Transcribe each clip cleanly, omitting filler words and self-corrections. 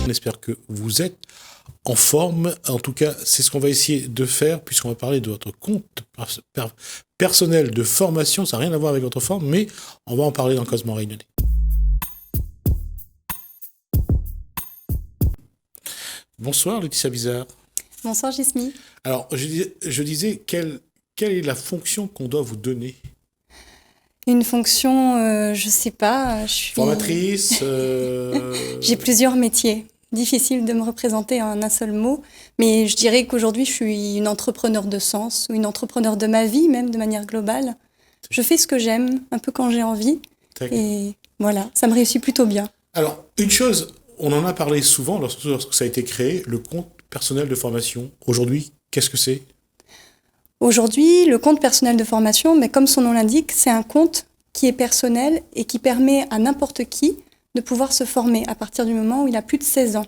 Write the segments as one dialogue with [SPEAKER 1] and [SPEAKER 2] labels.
[SPEAKER 1] On espère que vous êtes en forme. En tout cas, c'est ce qu'on va essayer de faire puisqu'on va parler de votre compte personnel de formation. Ça n'a rien à voir avec votre forme, mais on va en parler dans Cosmo Réunionnais. Bonsoir Laetitia Bizard.
[SPEAKER 2] Bonsoir Gismi.
[SPEAKER 1] Alors, je disais, quelle est la fonction qu'on doit vous donner?
[SPEAKER 2] Une fonction, je sais pas. Je suis
[SPEAKER 1] formatrice.
[SPEAKER 2] J'ai plusieurs métiers. Difficile de me représenter en un seul mot, mais je dirais qu'aujourd'hui je suis une entrepreneur de sens ou une entrepreneur de ma vie, même de manière globale. Je fais ce que j'aime, un peu quand j'ai envie, et voilà, ça me réussit plutôt bien.
[SPEAKER 1] Alors, une chose, on en a parlé souvent lorsque ça a été créé, le compte personnel de formation. Aujourd'hui, qu'est-ce que c'est?
[SPEAKER 2] Aujourd'hui, le compte personnel de formation, mais comme son nom l'indique, c'est un compte qui est personnel et qui permet à n'importe qui de pouvoir se former à partir du moment où il a plus de 16 ans.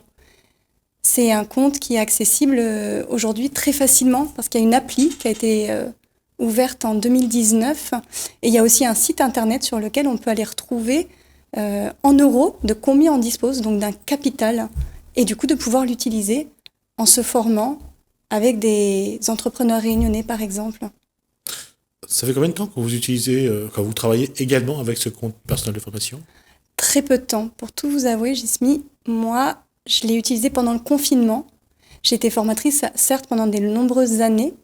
[SPEAKER 2] C'est un compte qui est accessible aujourd'hui très facilement parce qu'il y a une appli qui a été ouverte en 2019 et il y a aussi un site internet sur lequel on peut aller retrouver en euros de combien on dispose, donc d'un capital, et du coup de pouvoir l'utiliser en se formant avec des entrepreneurs réunionnais par exemple.
[SPEAKER 1] Ça fait combien de temps que vous utilisez, quand vous travaillez également avec ce compte personnel de formation?
[SPEAKER 2] Très peu de temps. Pour tout vous avouer, Gismi, moi, je l'ai utilisé pendant le confinement. J'ai été formatrice, certes, pendant de nombreuses années.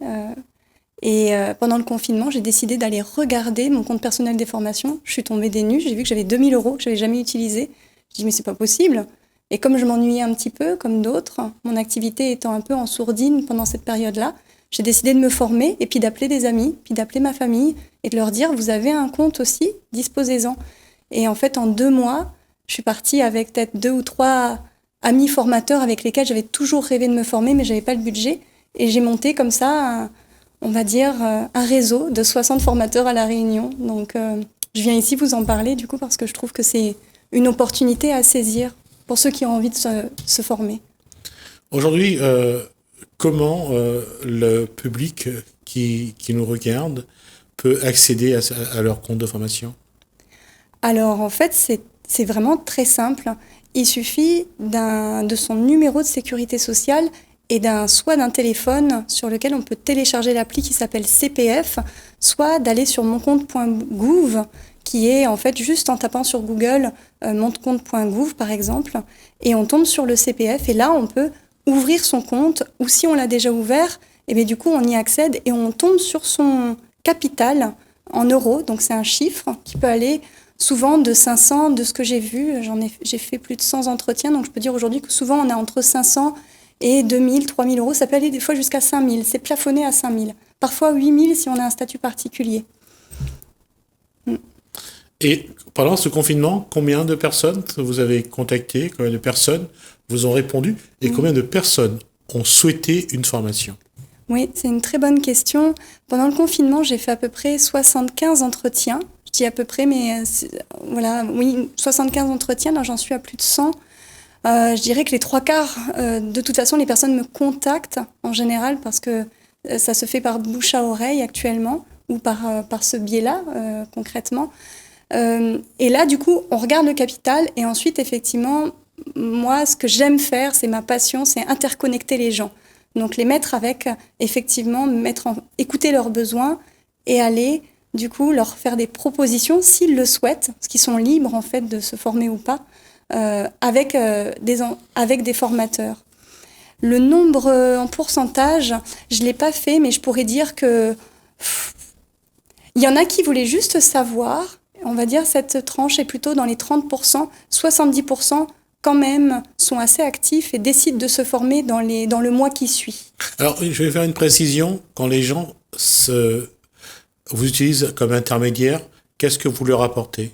[SPEAKER 2] Pendant le confinement, j'ai décidé d'aller regarder mon compte personnel des formations. Je suis tombée des nues. J'ai vu que j'avais 2 000 € que je n'avais jamais utilisés. Je dis, mais c'est pas possible. Et comme je m'ennuyais un petit peu, comme d'autres, mon activité étant un peu en sourdine pendant cette période-là, j'ai décidé de me former et puis d'appeler des amis, puis d'appeler ma famille et de leur dire, vous avez un compte aussi, disposez-en. Et en fait, en 2 mois, je suis partie avec peut-être 2 ou 3 amis formateurs avec lesquels j'avais toujours rêvé de me former, mais je n'avais pas le budget. Et j'ai monté comme ça, on va dire, un réseau de 60 formateurs à La Réunion. Donc, je viens ici vous en parler, du coup, parce que je trouve que c'est une opportunité à saisir pour ceux qui ont envie de se former.
[SPEAKER 1] Aujourd'hui, comment le public qui nous regarde peut accéder à leur compte de formation?
[SPEAKER 2] Alors, en fait, c'est vraiment très simple. Il suffit de son numéro de sécurité sociale et soit d'un téléphone sur lequel on peut télécharger l'appli qui s'appelle CPF, soit d'aller sur moncompte.gouv, qui est en fait juste en tapant sur Google moncompte.gouv par exemple, et on tombe sur le CPF et là on peut ouvrir son compte, ou si on l'a déjà ouvert, et bien du coup on y accède et on tombe sur son capital en euros, donc c'est un chiffre qui peut aller souvent de 500, de ce que j'ai vu, j'ai fait plus de 100 entretiens, donc je peux dire aujourd'hui que souvent on a entre 500 et 2000, 3000 €, ça peut aller des fois jusqu'à 5000, c'est plafonné à 5000, parfois 8000 si on a un statut particulier.
[SPEAKER 1] Et pendant ce confinement, combien de personnes vous avez contacté, combien de personnes vous ont répondu et combien de personnes ont souhaité une formation?
[SPEAKER 2] Oui, c'est une très bonne question. Pendant le confinement, j'ai fait à peu près 75 entretiens. Je dis à peu près, mais voilà, oui, 75 entretiens, là j'en suis à plus de 100. Je dirais que les 3/4, de toute façon, les personnes me contactent en général parce que ça se fait par bouche à oreille actuellement ou par ce biais-là, concrètement. Et là, du coup, on regarde le capital et ensuite, effectivement, moi, ce que j'aime faire, c'est ma passion, c'est interconnecter les gens. Donc, les mettre avec, effectivement, écouter leurs besoins et aller, du coup, leur faire des propositions s'ils le souhaitent, parce qu'ils sont libres, en fait, de se former ou pas, avec des formateurs. Le nombre en pourcentage, je ne l'ai pas fait, mais je pourrais dire que il y en a qui voulaient juste savoir. On va dire cette tranche est plutôt dans les 30%, 70% quand même sont assez actifs et décident de se former dans le mois qui suit.
[SPEAKER 1] Alors, je vais faire une précision. Quand les gens vous utilisent comme intermédiaire, qu'est-ce que vous leur apportez?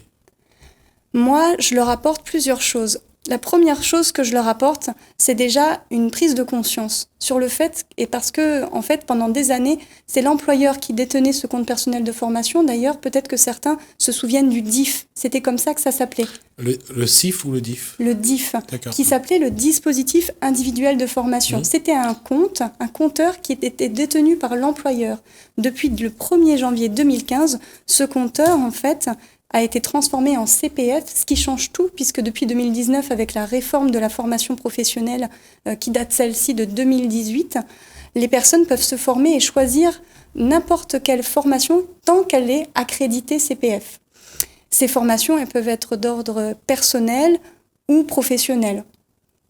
[SPEAKER 2] Moi, je leur apporte plusieurs choses. La première chose que je leur apporte, c'est déjà une prise de conscience sur le fait, et parce que, en fait, pendant des années, c'est l'employeur qui détenait ce compte personnel de formation. D'ailleurs, peut-être que certains se souviennent du DIF. C'était comme ça que ça s'appelait.
[SPEAKER 1] Le CIF ou le DIF?
[SPEAKER 2] Le DIF,
[SPEAKER 1] D'accord.
[SPEAKER 2] Qui s'appelait le dispositif individuel de formation. C'était un compteur qui était détenu par l'employeur. Depuis le 1er janvier 2015, ce compteur, en fait, a été transformé en CPF, ce qui change tout, puisque depuis 2019, avec la réforme de la formation professionnelle qui date celle-ci de 2018, les personnes peuvent se former et choisir n'importe quelle formation tant qu'elle est accréditée CPF. Ces formations, elles peuvent être d'ordre personnel ou professionnel.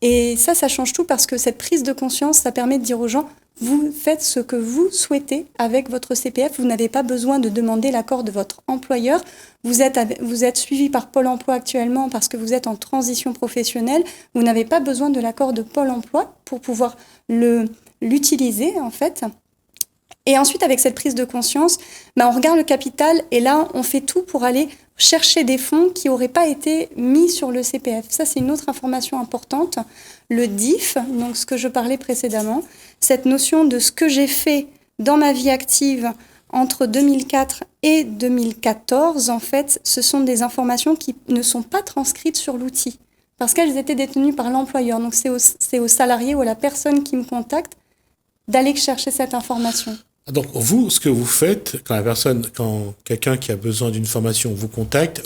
[SPEAKER 2] Et ça change tout parce que cette prise de conscience, ça permet de dire aux gens, vous faites ce que vous souhaitez avec votre CPF. Vous n'avez pas besoin de demander l'accord de votre employeur. Vous êtes suivi par Pôle emploi actuellement parce que vous êtes en transition professionnelle. Vous n'avez pas besoin de l'accord de Pôle emploi pour pouvoir l'utiliser, en fait. Et ensuite, avec cette prise de conscience, on regarde le capital et là, on fait tout pour aller chercher des fonds qui n'auraient pas été mis sur le CPF. Ça, c'est une autre information importante. Le DIF, donc ce que je parlais précédemment, cette notion de ce que j'ai fait dans ma vie active entre 2004 et 2014, en fait, ce sont des informations qui ne sont pas transcrites sur l'outil parce qu'elles étaient détenues par l'employeur. Donc, c'est au salarié ou à la personne qui me contacte d'aller chercher cette information.
[SPEAKER 1] Donc, vous, ce que vous faites, quand quelqu'un qui a besoin d'une formation vous contacte,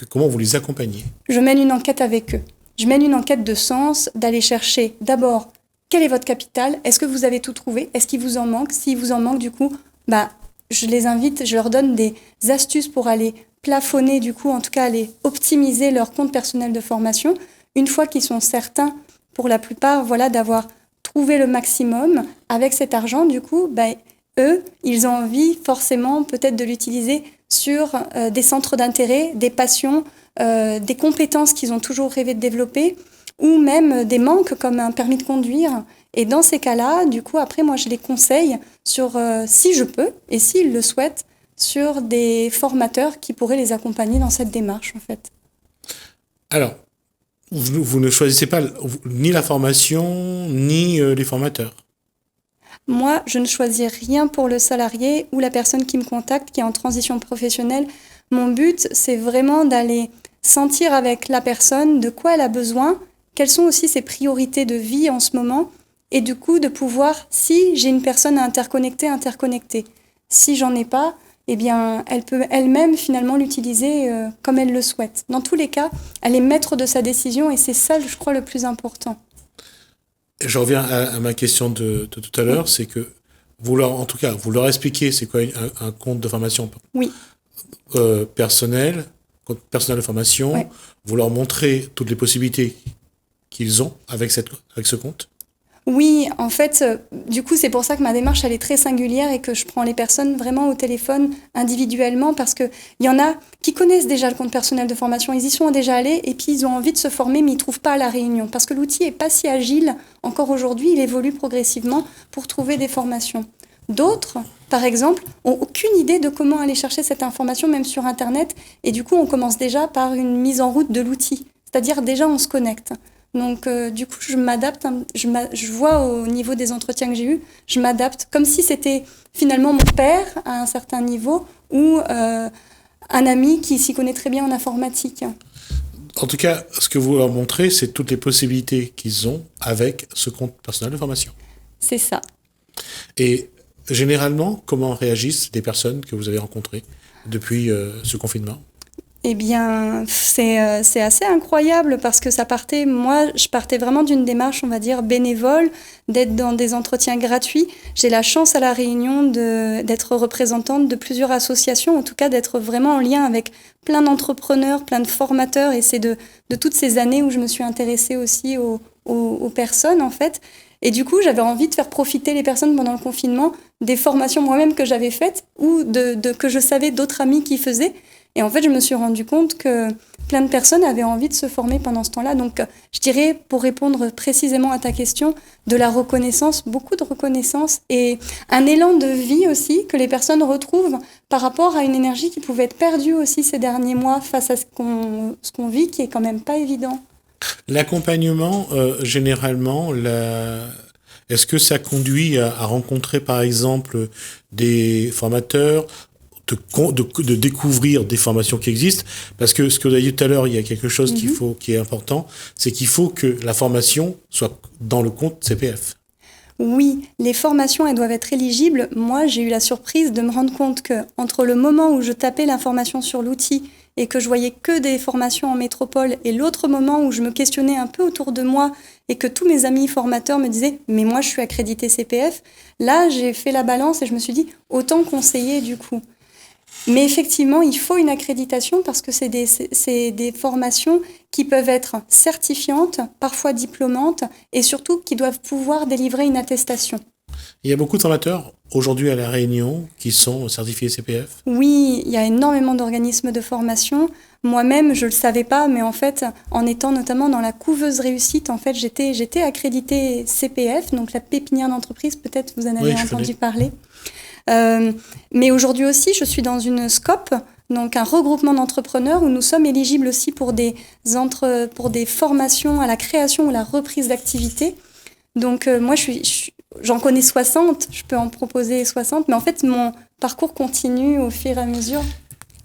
[SPEAKER 1] comment vous les accompagnez ?
[SPEAKER 2] Je mène une enquête avec eux. Je mène une enquête de sens, d'aller chercher d'abord quel est votre capital, est-ce que vous avez tout trouvé, est-ce qu'il vous en manque, s'il vous en manque, du coup, je les invite, je leur donne des astuces pour aller plafonner, du coup, en tout cas, aller optimiser leur compte personnel de formation. Une fois qu'ils sont certains, pour la plupart, d'avoir trouver le maximum avec cet argent, du coup, eux, ils ont envie forcément peut-être de l'utiliser sur des centres d'intérêt, des passions, des compétences qu'ils ont toujours rêvé de développer, ou même des manques comme un permis de conduire. Et dans ces cas-là, du coup, après, moi, je les conseille sur, si je peux, et s'ils le souhaitent, sur des formateurs qui pourraient les accompagner dans cette démarche, en fait.
[SPEAKER 1] Alors, vous ne choisissez pas ni la formation, ni les formateurs.
[SPEAKER 2] Moi, je ne choisis rien pour le salarié ou la personne qui me contacte, qui est en transition professionnelle. Mon but, c'est vraiment d'aller sentir avec la personne de quoi elle a besoin, quelles sont aussi ses priorités de vie en ce moment, et du coup, de pouvoir, si j'ai une personne à interconnecter. Si j'en ai pas, eh bien, elle peut elle-même finalement l'utiliser comme elle le souhaite. Dans tous les cas, elle est maître de sa décision et c'est ça, je crois, le plus important.
[SPEAKER 1] Je reviens à ma question de tout à l'heure, c'est que vous leur expliquez c'est quoi un compte de formation personnel, compte personnel de formation, ouais. Vous leur montrez toutes les possibilités qu'ils ont avec ce compte.
[SPEAKER 2] Oui, en fait, du coup, c'est pour ça que ma démarche, elle est très singulière et que je prends les personnes vraiment au téléphone individuellement parce qu'il y en a qui connaissent déjà le compte personnel de formation, ils y sont déjà allés et puis ils ont envie de se former mais ils ne trouvent pas à la réunion parce que l'outil n'est pas si agile encore aujourd'hui, il évolue progressivement pour trouver des formations. D'autres, par exemple, n'ont aucune idée de comment aller chercher cette information même sur Internet et du coup, on commence déjà par une mise en route de l'outil, c'est-à-dire déjà on se connecte. Donc, du coup, je m'adapte, je vois au niveau des entretiens que j'ai eus, je m'adapte comme si c'était finalement mon père à un certain niveau ou un ami qui s'y connaît très bien en informatique.
[SPEAKER 1] En tout cas, ce que vous leur montrez, c'est toutes les possibilités qu'ils ont avec ce compte personnel de formation.
[SPEAKER 2] C'est ça.
[SPEAKER 1] Et généralement, comment réagissent les personnes que vous avez rencontrées depuis ce confinement ?
[SPEAKER 2] Eh bien, c'est assez incroyable parce que je partais vraiment d'une démarche, on va dire, bénévole, d'être dans des entretiens gratuits. J'ai la chance à La Réunion d'être représentante de plusieurs associations, en tout cas d'être vraiment en lien avec plein d'entrepreneurs, plein de formateurs, et c'est de toutes ces années où je me suis intéressée aussi aux personnes, en fait. Et du coup, j'avais envie de faire profiter les personnes pendant le confinement des formations moi-même que j'avais faites ou que je savais d'autres amis qui faisaient. Et en fait, je me suis rendu compte que plein de personnes avaient envie de se former pendant ce temps-là. Donc, je dirais, pour répondre précisément à ta question, de la reconnaissance, beaucoup de reconnaissance et un élan de vie aussi que les personnes retrouvent par rapport à une énergie qui pouvait être perdue aussi ces derniers mois face à ce qu'on vit, qui est quand même pas évident.
[SPEAKER 1] L'accompagnement, généralement, est-ce que ça conduit à rencontrer, par exemple, des formateurs, de découvrir des formations qui existent, parce que ce que vous avez dit tout à l'heure, il y a quelque chose qui est important, c'est qu'il faut que la formation soit dans le compte CPF.
[SPEAKER 2] Oui, les formations, elles doivent être éligibles. Moi, j'ai eu la surprise de me rendre compte que entre le moment où je tapais l'information sur l'outil et que je voyais que des formations en métropole et l'autre moment où je me questionnais un peu autour de moi et que tous mes amis formateurs me disaient « mais moi, je suis accréditée CPF », là, j'ai fait la balance et je me suis dit « autant conseiller du coup ». Mais effectivement, il faut une accréditation parce que c'est des formations qui peuvent être certifiantes, parfois diplômantes, et surtout qui doivent pouvoir délivrer une attestation.
[SPEAKER 1] Il y a beaucoup de formateurs aujourd'hui à La Réunion qui sont certifiés CPF.
[SPEAKER 2] Oui, il y a énormément d'organismes de formation. Moi-même, je ne le savais pas, mais en fait, en étant notamment dans la couveuse réussite, en fait, j'étais accréditée CPF, donc la pépinière d'entreprise, peut-être vous en avez entendu parler. Mais aujourd'hui aussi, je suis dans une SCOP, donc un regroupement d'entrepreneurs où nous sommes éligibles aussi pour des formations à la création ou la reprise d'activité. Donc moi, j'en connais 60, je peux en proposer 60, mais en fait, mon parcours continue au fur et à mesure.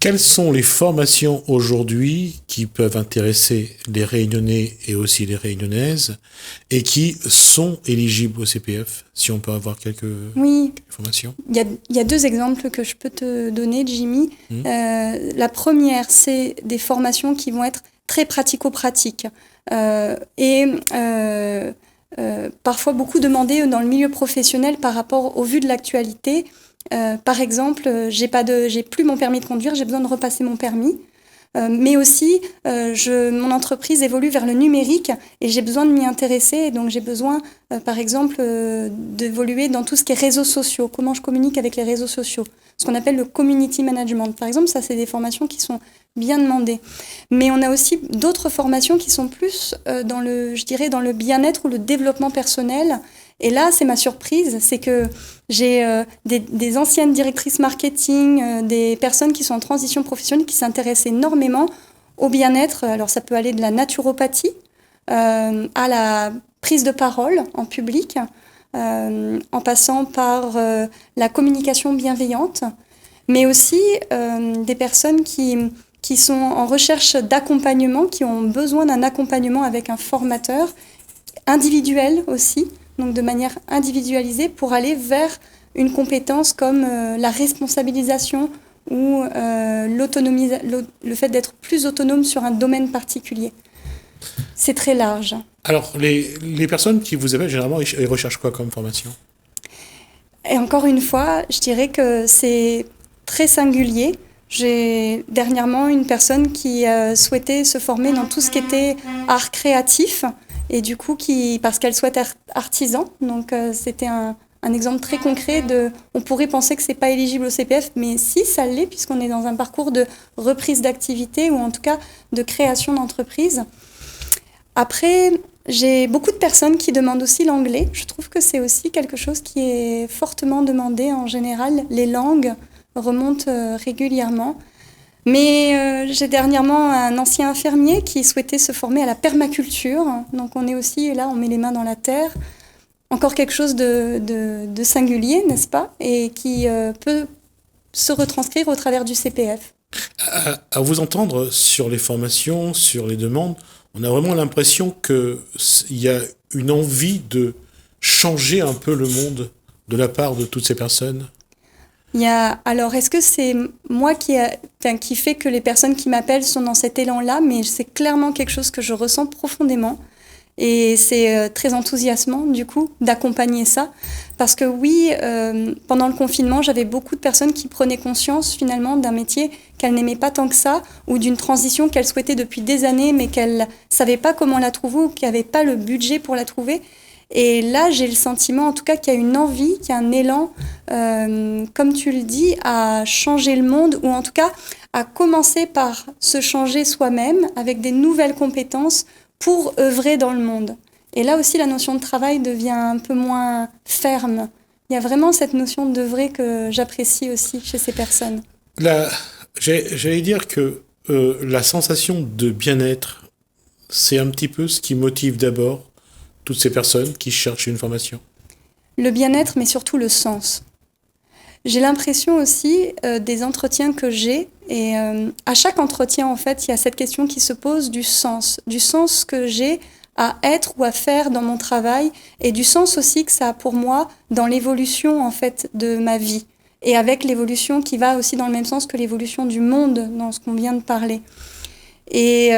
[SPEAKER 1] Quelles sont les formations aujourd'hui qui peuvent intéresser les Réunionnais et aussi les Réunionnaises et qui sont éligibles au CPF, si on peut avoir quelques formations?
[SPEAKER 2] Il y a 2 exemples que je peux te donner, Jimmy. La première, c'est des formations qui vont être très pratico-pratiques et parfois beaucoup demandées dans le milieu professionnel par rapport au vu de l'actualité. Par exemple, j'ai plus mon permis de conduire, j'ai besoin de repasser mon permis. Mais aussi, mon entreprise évolue vers le numérique et j'ai besoin de m'y intéresser. Et donc, j'ai besoin, par exemple, d'évoluer dans tout ce qui est réseaux sociaux. Comment je communique avec les réseaux sociaux. Ce qu'on appelle le community management. Par exemple, ça, c'est des formations qui sont bien demandées. Mais on a aussi d'autres formations qui sont plus dans le bien-être ou le développement personnel. Et là, c'est ma surprise, c'est que j'ai des anciennes directrices marketing, des personnes qui sont en transition professionnelle qui s'intéressent énormément au bien-être. Alors, ça peut aller de la naturopathie à la prise de parole en public, en passant par la communication bienveillante, mais aussi des personnes qui sont en recherche d'accompagnement, qui ont besoin d'un accompagnement avec un formateur individuel aussi, donc de manière individualisée pour aller vers une compétence comme la responsabilisation ou le fait d'être plus autonome sur un domaine particulier. C'est très large.
[SPEAKER 1] Alors, les personnes qui vous appellent, généralement, ils recherchent quoi comme formation?
[SPEAKER 2] Et encore une fois, je dirais que c'est très singulier. J'ai dernièrement une personne qui souhaitait se former dans tout ce qui était art créatif, et du coup, parce qu'elle souhaite être artisan, donc c'était un exemple très concret on pourrait penser que c'est pas éligible au CPF, mais si, ça l'est, puisqu'on est dans un parcours de reprise d'activité, ou en tout cas de création d'entreprise. Après, j'ai beaucoup de personnes qui demandent aussi l'anglais. Je trouve que c'est aussi quelque chose qui est fortement demandé en général. Les langues remontent régulièrement. Mais j'ai dernièrement un ancien infirmier qui souhaitait se former à la permaculture. Donc on est aussi là, on met les mains dans la terre. Encore quelque chose de singulier, n'est-ce pas? Et qui peut se retranscrire au travers du CPF.
[SPEAKER 1] À vous entendre sur les formations, sur les demandes, on a vraiment l'impression qu'il y a une envie de changer un peu le monde de la part de toutes ces personnes.
[SPEAKER 2] Alors, est-ce que c'est moi qui fait que les personnes qui m'appellent sont dans cet élan-là? Mais c'est clairement quelque chose que je ressens profondément. Et c'est très enthousiasmant, du coup, d'accompagner ça. Parce que oui, pendant le confinement, j'avais beaucoup de personnes qui prenaient conscience, finalement, d'un métier qu'elles n'aimaient pas tant que ça, ou d'une transition qu'elles souhaitaient depuis des années, mais qu'elles ne savaient pas comment la trouver, ou qu'elles n'avaient pas le budget pour la trouver. Et là, j'ai le sentiment, en tout cas, qu'il y a une envie, qu'il y a un élan, comme tu le dis, à changer le monde, ou en tout cas, à commencer par se changer soi-même avec des nouvelles compétences pour œuvrer dans le monde. Et là aussi, la notion de travail devient un peu moins ferme. Il y a vraiment cette notion d'œuvrer que j'apprécie aussi chez ces personnes.
[SPEAKER 1] J'allais dire que la sensation de bien-être, c'est un petit peu ce qui motive d'abord toutes ces personnes qui cherchent une formation.
[SPEAKER 2] Le bien-être, mais surtout le sens. J'ai l'impression aussi des entretiens que j'ai, et à chaque entretien, en fait, il y a cette question qui se pose du sens que j'ai à être ou à faire dans mon travail et du sens aussi que ça a pour moi dans l'évolution en fait de ma vie et avec l'évolution qui va aussi dans le même sens que l'évolution du monde dans ce qu'on vient de parler. Et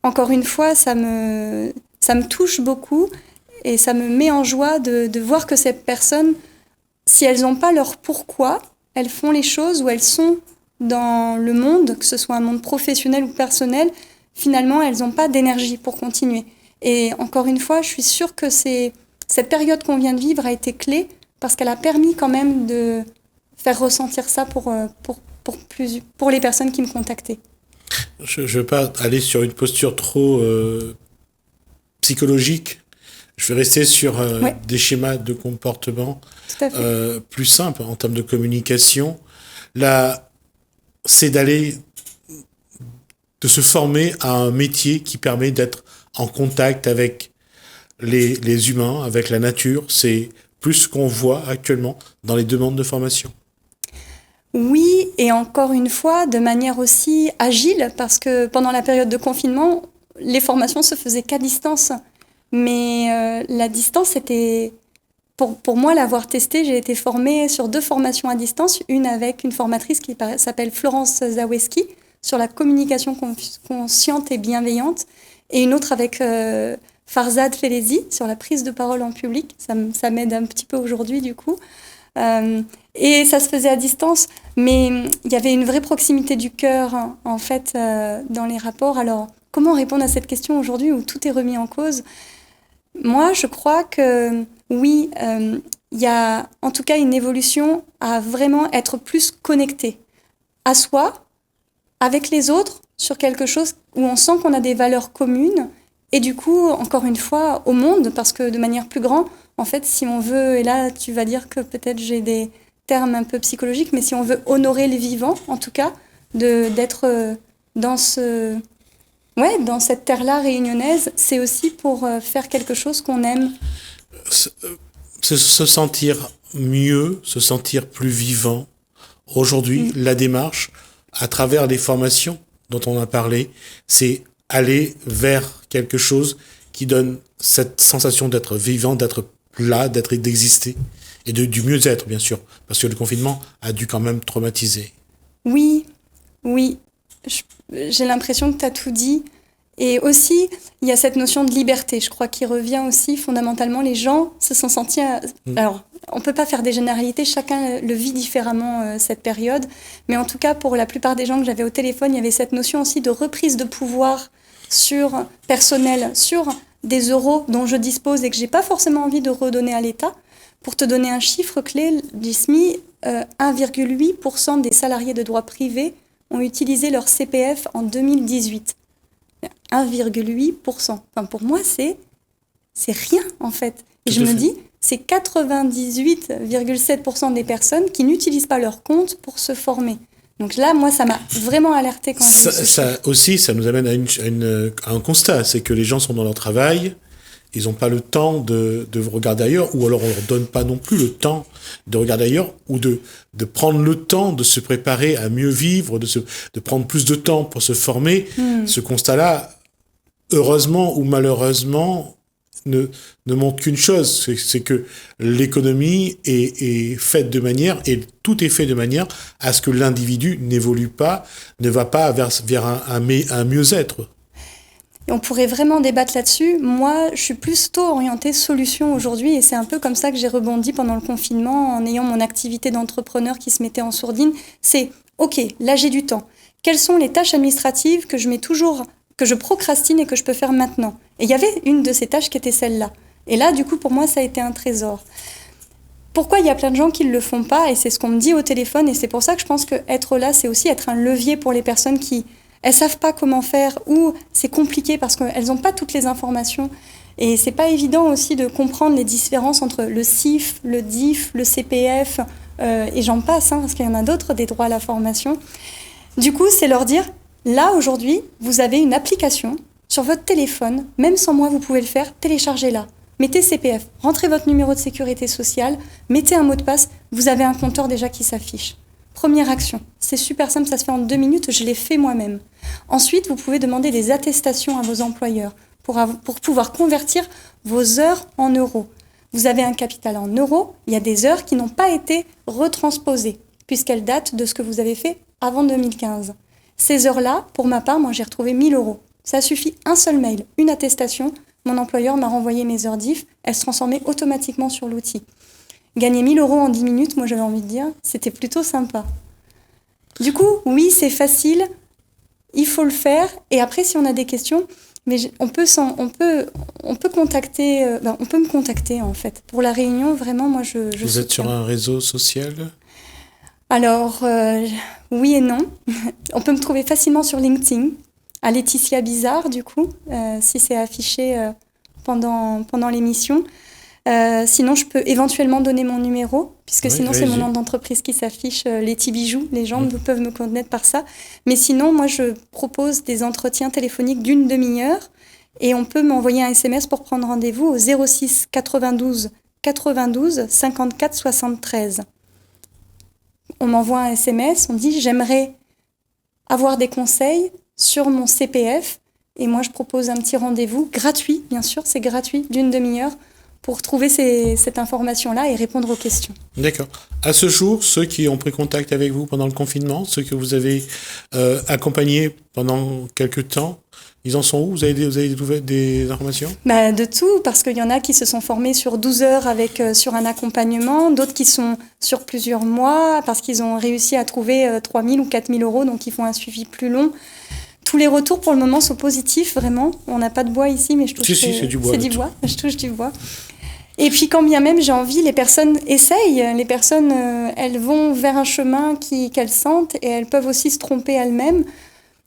[SPEAKER 2] encore une fois, ça me touche beaucoup et ça me met en joie de voir que ces personnes, si elles n'ont pas leur pourquoi, elles font les choses où elles sont dans le monde, que ce soit un monde professionnel ou personnel, finalement, elles n'ont pas d'énergie pour continuer. Et encore une fois, je suis sûre que cette période qu'on vient de vivre a été clé parce qu'elle a permis quand même de faire ressentir ça pour les personnes qui me contactaient.
[SPEAKER 1] Je ne veux pas aller sur une posture trop psychologique. Je vais rester sur des schémas de comportement plus simples en termes de communication. Là, c'est de se former à un métier qui permet d'être en contact avec les humains, avec la nature. C'est plus ce qu'on voit actuellement dans les demandes de formation.
[SPEAKER 2] Oui, et encore une fois, de manière aussi agile, parce que pendant la période de confinement, les formations se faisaient qu'à distance. Mais la distance, c'était... Pour moi, l'avoir testé, j'ai été formée sur 2 formations à distance, une avec une formatrice qui s'appelle Florence Zaweski, sur la communication consciente et bienveillante, et une autre avec Farzad Felezi, sur la prise de parole en public. Ça m'aide un petit peu aujourd'hui, du coup. Et ça se faisait à distance, mais il y avait une vraie proximité du cœur, en fait, dans les rapports. Alors, comment répondre à cette question aujourd'hui où tout est remis en cause ? Moi, je crois que oui, il y a en tout cas une évolution à vraiment être plus connecté à soi, avec les autres, sur quelque chose où on sent qu'on a des valeurs communes, et du coup, encore une fois, au monde, parce que de manière plus grande, en fait, si on veut, et là, tu vas dire que peut-être j'ai des termes un peu psychologiques, mais si on veut honorer les vivants, en tout cas, d'être dans cette terre-là réunionnaise, c'est aussi pour faire quelque chose qu'on aime.
[SPEAKER 1] Se sentir mieux, se sentir plus vivant. Aujourd'hui, la démarche, à travers les formations dont on a parlé, c'est aller vers quelque chose qui donne cette sensation d'être vivant, d'être là, d'exister, et du mieux-être, bien sûr, parce que le confinement a dû quand même traumatiser.
[SPEAKER 2] Oui. J'ai l'impression que tu as tout dit. Et aussi, il y a cette notion de liberté, je crois, qui revient aussi fondamentalement. Les gens se sont sentis... Alors, on ne peut pas faire des généralités, chacun le vit différemment, cette période. Mais en tout cas, pour la plupart des gens que j'avais au téléphone, il y avait cette notion aussi de reprise de pouvoir personnel, sur des euros dont je dispose et que je n'ai pas forcément envie de redonner à l'État. Pour te donner un chiffre clé, du SMI, 1,8% des salariés de droit privé ont utilisé leur CPF en 2018. 1,8%. Enfin, pour moi, c'est rien, en fait. Et je me dis, c'est 98,7% des personnes qui n'utilisent pas leur compte pour se former. Donc là, moi, ça m'a vraiment alertée quand j'ai vu
[SPEAKER 1] ça aussi, ça nous amène à un constat, c'est que les gens sont dans leur travail, ils n'ont pas le temps de regarder ailleurs, ou alors on ne leur donne pas non plus le temps de regarder ailleurs, ou de prendre le temps de se préparer à mieux vivre, de prendre plus de temps pour se former. Ce constat-là, heureusement ou malheureusement, ne montre qu'une chose, c'est que l'économie est faite de manière, et tout est fait de manière à ce que l'individu n'évolue pas, ne va pas vers un mieux-être.
[SPEAKER 2] Et on pourrait vraiment débattre là-dessus. Moi, je suis plutôt orientée solution aujourd'hui, et c'est un peu comme ça que j'ai rebondi pendant le confinement en ayant mon activité d'entrepreneur qui se mettait en sourdine. C'est, ok, là j'ai du temps. Quelles sont les tâches administratives que je procrastine et que je peux faire maintenant? Et il y avait une de ces tâches qui était celle-là. Et là, du coup, pour moi, ça a été un trésor. Pourquoi il y a plein de gens qui ne le font pas? Et c'est ce qu'on me dit au téléphone, et c'est pour ça que je pense qu'être là, c'est aussi être un levier pour les personnes qui... Elles savent pas comment faire, ou c'est compliqué parce qu'elles n'ont pas toutes les informations. Et c'est pas évident aussi de comprendre les différences entre le CIF, le DIF, le CPF, et j'en passe, parce qu'il y en a d'autres, des droits à la formation. Du coup, c'est leur dire, là, aujourd'hui, vous avez une application sur votre téléphone, même sans moi, vous pouvez le faire, téléchargez-la. Mettez CPF, rentrez votre numéro de sécurité sociale, mettez un mot de passe, vous avez un compteur déjà qui s'affiche. Première action, c'est super simple, ça se fait en 2 minutes, je l'ai fait moi-même. Ensuite, vous pouvez demander des attestations à vos employeurs. pour pouvoir convertir vos heures en euros. Vous avez un capital en euros, il y a des heures qui n'ont pas été retransposées, puisqu'elles datent de ce que vous avez fait avant 2015. Ces heures-là, pour ma part, moi j'ai retrouvé 1 000 €. Ça suffit, un seul mail, une attestation, mon employeur m'a renvoyé mes heures diff, elles se transformaient automatiquement sur l'outil. Gagner 1 000 € en 10 minutes, moi j'avais envie de dire, c'était plutôt sympa. Du coup, oui, c'est facile, il faut le faire, et après si on a des questions, mais on peut contacter, on peut me contacter en fait. Pour la réunion, vraiment, moi je
[SPEAKER 1] Vous êtes sur un réseau social ?
[SPEAKER 2] Alors, oui et non. On peut me trouver facilement sur LinkedIn, à Laetitia Bizarre, du coup, si c'est affiché pendant l'émission. Sinon, je peux éventuellement donner mon numéro, puisque oui, sinon, c'est mon nom d'entreprise qui s'affiche, Leti Bijoux. Les gens peuvent me connaître par ça. Mais sinon, moi, je propose des entretiens téléphoniques d'1 demi-heure et on peut m'envoyer un SMS pour prendre rendez-vous au 06 92 92 54 73. On m'envoie un SMS, on dit « J'aimerais avoir des conseils sur mon CPF » et moi, je propose un petit rendez-vous gratuit, bien sûr, c'est gratuit, d'1 demi-heure pour trouver cette information-là et répondre aux questions.
[SPEAKER 1] D'accord. À ce jour, ceux qui ont pris contact avec vous pendant le confinement, ceux que vous avez accompagnés pendant quelques temps, ils en sont où ? Vous avez des informations ?
[SPEAKER 2] De tout, parce qu'il y en a qui se sont formés sur 12 heures sur un accompagnement, d'autres qui sont sur plusieurs mois, parce qu'ils ont réussi à trouver 3 000 ou 4 000 €, donc ils font un suivi plus long. Tous les retours pour le moment sont positifs, vraiment. On n'a pas de bois ici, mais je touche.
[SPEAKER 1] Si, c'est du bois.
[SPEAKER 2] C'est du bois, je touche du bois. Et puis quand bien même j'ai envie, les personnes essayent, les personnes elles vont vers un chemin qu'elles sentent et elles peuvent aussi se tromper elles-mêmes.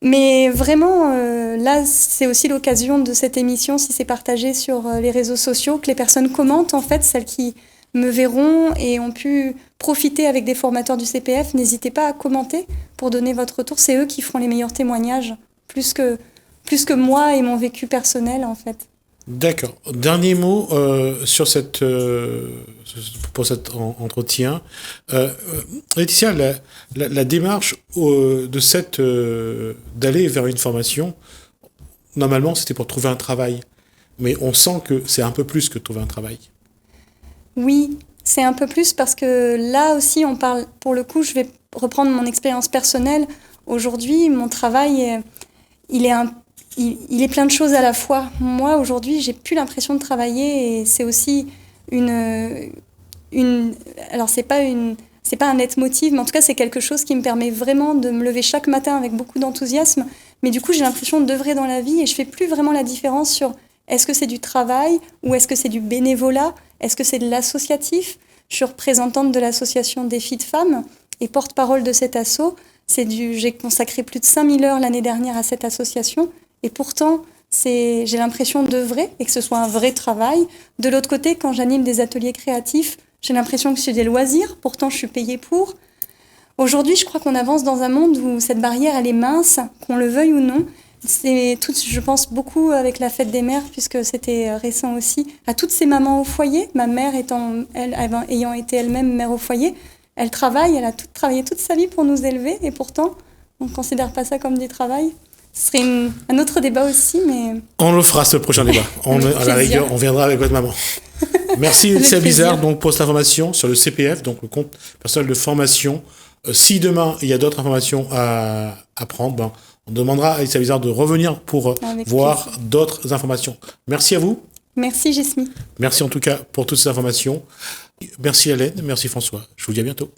[SPEAKER 2] Mais vraiment, là, c'est aussi l'occasion de cette émission, si c'est partagé sur les réseaux sociaux, que les personnes commentent, en fait, celles qui me verront et ont pu profiter avec des formateurs du CPF. N'hésitez pas à commenter pour donner votre retour. C'est eux qui feront les meilleurs témoignages, plus que moi et mon vécu personnel, en fait.
[SPEAKER 1] D'accord. Dernier mot pour cet entretien. Laetitia, la démarche d'aller vers une formation, normalement, c'était pour trouver un travail. Mais on sent que c'est un peu plus que trouver un travail.
[SPEAKER 2] Oui, c'est un peu plus parce que là aussi, on parle, pour le coup, je vais reprendre mon expérience personnelle. Aujourd'hui, mon travail, il est plein de choses à la fois. Moi, aujourd'hui, j'ai plus l'impression de travailler et c'est aussi alors c'est pas un leitmotiv, mais en tout cas, c'est quelque chose qui me permet vraiment de me lever chaque matin avec beaucoup d'enthousiasme. Mais du coup, j'ai l'impression d'œuvrer dans la vie et je fais plus vraiment la différence sur est-ce que c'est du travail ou est-ce que c'est du bénévolat, est-ce que c'est de l'associatif. Je suis représentante de l'association des filles de femmes et porte-parole de cet asso. J'ai consacré plus de 5 000 heures l'année dernière à cette association. Et pourtant, j'ai l'impression d'œuvrer et que ce soit un vrai travail. De l'autre côté, quand j'anime des ateliers créatifs, j'ai l'impression que c'est des loisirs. Pourtant, je suis payée pour. Aujourd'hui, je crois qu'on avance dans un monde où cette barrière, elle est mince, qu'on le veuille ou non. Je pense beaucoup avec la fête des mères, puisque c'était récent aussi, à toutes ces mamans au foyer. Ma mère ayant été elle-même mère au foyer, elle a travaillé toute sa vie pour nous élever. Et pourtant, on ne considère pas ça comme du travail. Ce serait un autre débat aussi, mais...
[SPEAKER 1] On le fera, ce prochain débat. À la rigueur, on viendra avec votre maman. Merci, Laetitia Bizarre, donc, pour cette information sur le CPF, donc le compte personnel de formation. Si demain, il y a d'autres informations à prendre, on demandera à Laetitia Bizarre de revenir pour voir d'autres informations. Merci à vous.
[SPEAKER 2] Merci, Jesmy.
[SPEAKER 1] Merci en tout cas pour toutes ces informations. Merci Hélène, merci François. Je vous dis à bientôt.